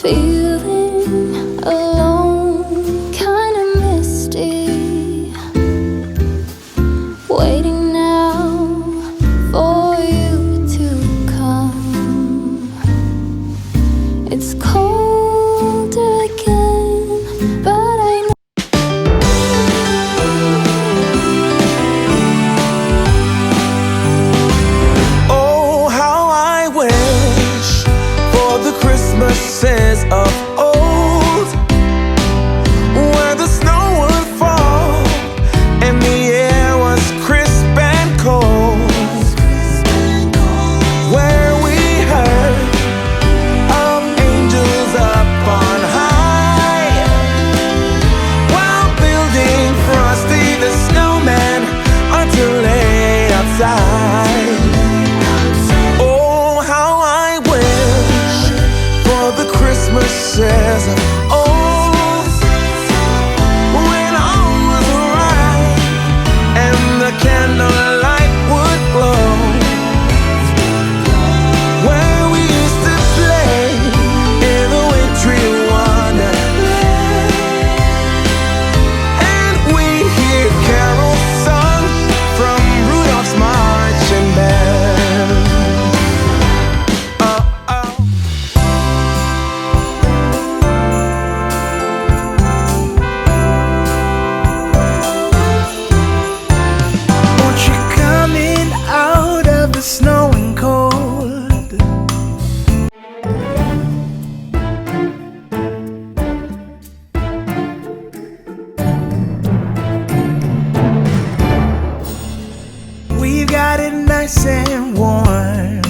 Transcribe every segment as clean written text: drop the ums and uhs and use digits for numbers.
Feeling alone, kinda misty, waiting now for you to come. It's cold again, but I know. Oh, how I wish for the Christmases of old, where the snow would fall and the air was crisp and cold, where we heard of angels up on high while building Frosty the Snowman unto lay outside. Oh, how I wish for the Christmases of old, when all was right and the candlelight would glow, where we used to play in the wintry wonderland, and we hear carols sung from Rudolph's marching band. Oh, oh. Won't you come in out of the snow and cold? We've got it nice and warm.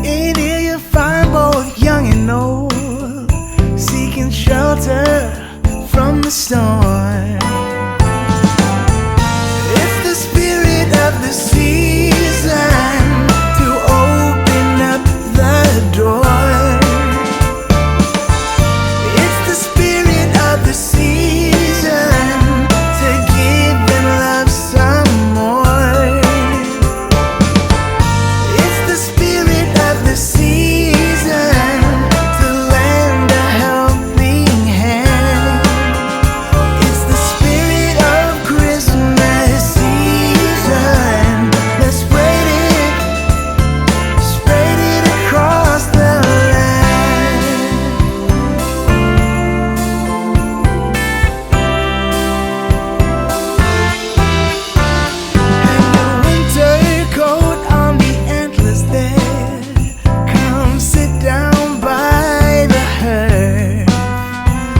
In here you find both young and old, seeking shelter from the storm. It's the spirit of the season to open up the door. It's the spirit of the season to give and love some more. It's the spirit of the season to lend a helping hand. It's the spirit of Christmas season. Let's spread it across the land. Hang your winter coat on the antlers there. Come sit down by the hearth.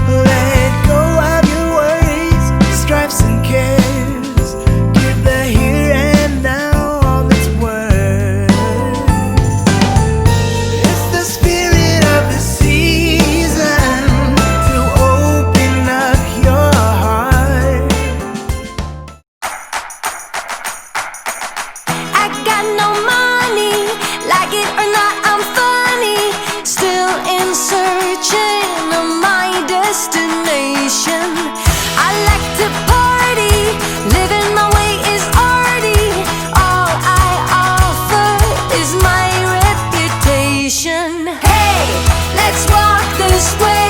Let go of your worries, stripes and cares. Give the here and now all its worth. It's the spirit of the season to open up your heart. I got no money, like it or not, I'm funny. Still in searching of my destination. I like to party, living my way is arty. All I offer is my reputation. Hey, let's walk this way.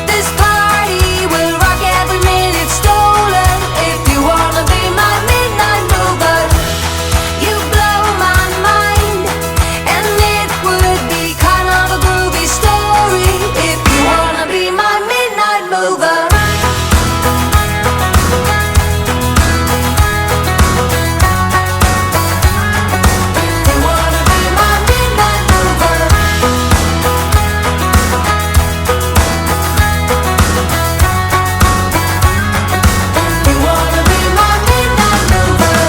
This party will rock every minute stolen. If you wanna be my midnight mover, you blow my mind, and it would be kind of a groovy story. If you wanna be my midnight mover. You wanna be my midnight mover. You wanna be my midnight mover.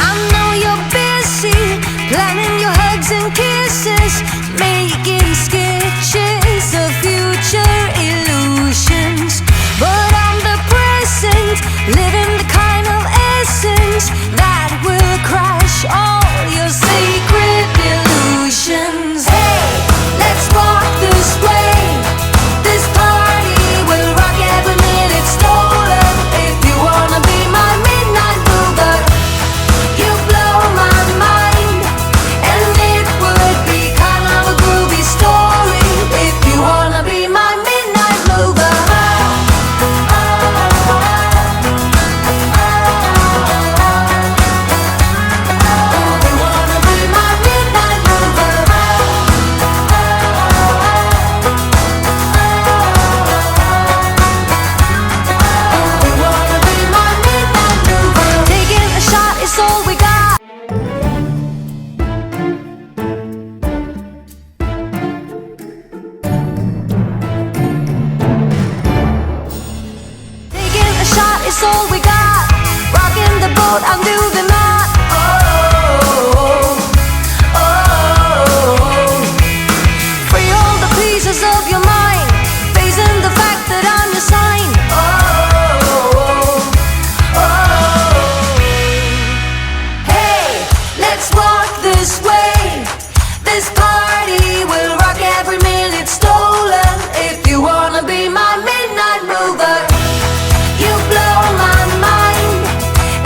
I know you're busy planning your hugs and kisses, making sketches of future illusions. But I'm the present, living the kind of essence that will crush all your sacred illusions. Hey, let's walk this way. This party will rock every minute stolen. If you wanna be my midnight mover, you blow my mind, and it would be kind of a groovy story. If that's all we got. Rocking the boat undo the knot. Free all the pieces of your mind, facing the fact that I'm your sign. Hey, let's walk this way. This party will rock every minute stolen. If you wanna be my midnight mover, you blow my mind,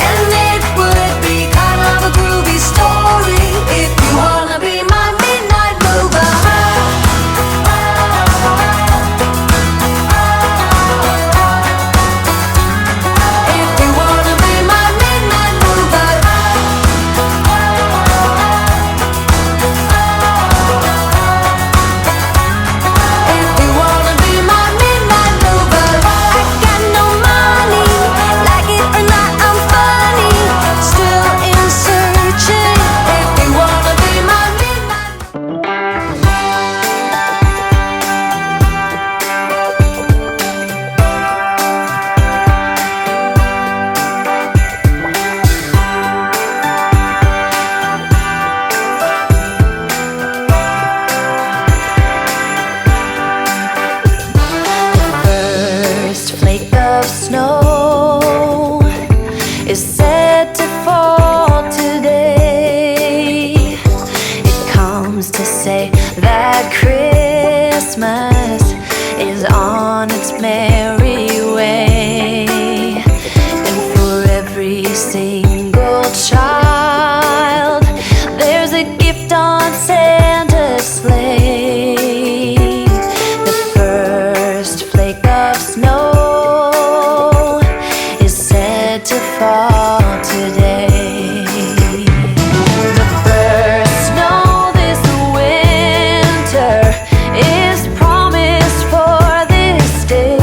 and it would be kind of a groovy story. If you wanna be my midnight mover. If you wanna be my midnight mover. If you wanna be my midnight mover. I got no money, like it or not, I'm funny. Still in searching. If you wanna be my midnight. First flake of snow is set to fall today. It comes to say that Christmas is on its merry way. And for every single child, there's a gift on Santa's sleigh. The first flake of snow is said to fall today. The first snow this winter is promised for this day.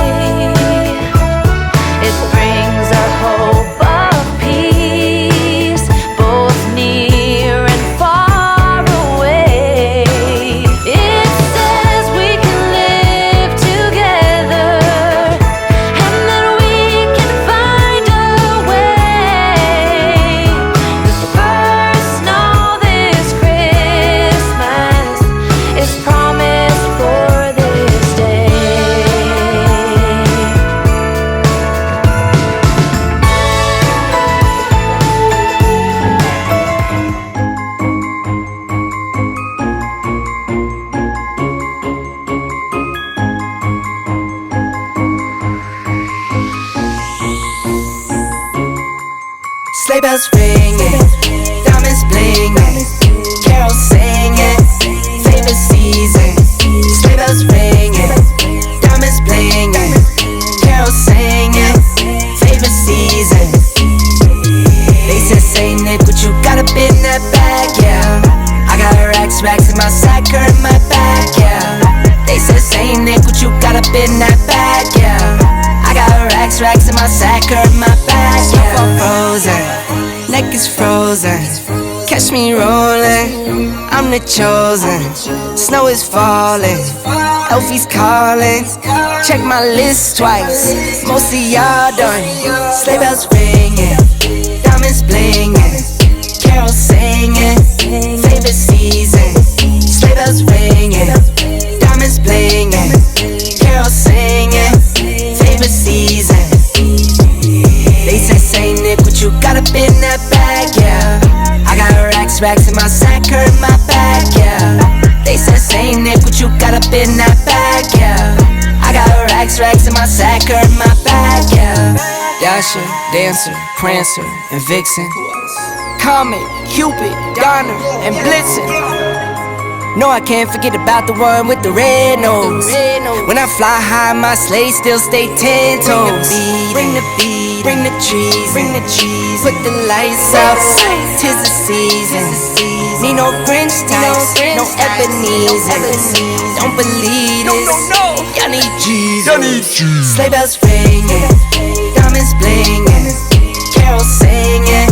It brings a hope of peace, both near and far away. It says we can live together, and that we can find a way. The first snow this Christmas is promised for this day. Sleigh bells ringing, diamonds blinging, carols singing, favorite season. Sleigh bells ringing, diamonds blinging, carols singing, favorite season. They said, Saint Nick, what you got up in that bag, yeah? I got racks in my sack or in my bag, yeah. They said, Saint Nick, what you got up in that bag, yeah? I got racks in my sack or in my bag, yeah. I'm frozen, neck is frozen, catch me rolling, I'm the chosen. Snow is falling, Elfie's calling. Check my list twice, most of y'all done. Sleigh bells ringing, diamonds blinging, carols singing, favorite season. Sleigh bells ringing, diamonds blinging, carols singing, favorite season. They say, Saint Nick, what you got up in that bag, yeah? I got racks in my sack or in my bag, yeah. They said, Saint Nick, what you got up in that bag, yeah? I got racks in my sack or in my bag, yeah. Dasher, Dancer, Prancer, and Vixen, Comet, Cupid, Donner, and Blitzen. No, I can't forget about the one with the red nose. When I fly high, my sleigh still stay 10 toes. Bring the beat, bring the trees, bring the cheese. Put the lights up, 'tis the season. Need no Grinch types, no Ebenezer. Don't believe this, y'all need Jesus. Sleigh bells ringing, diamonds blinging, carols singing.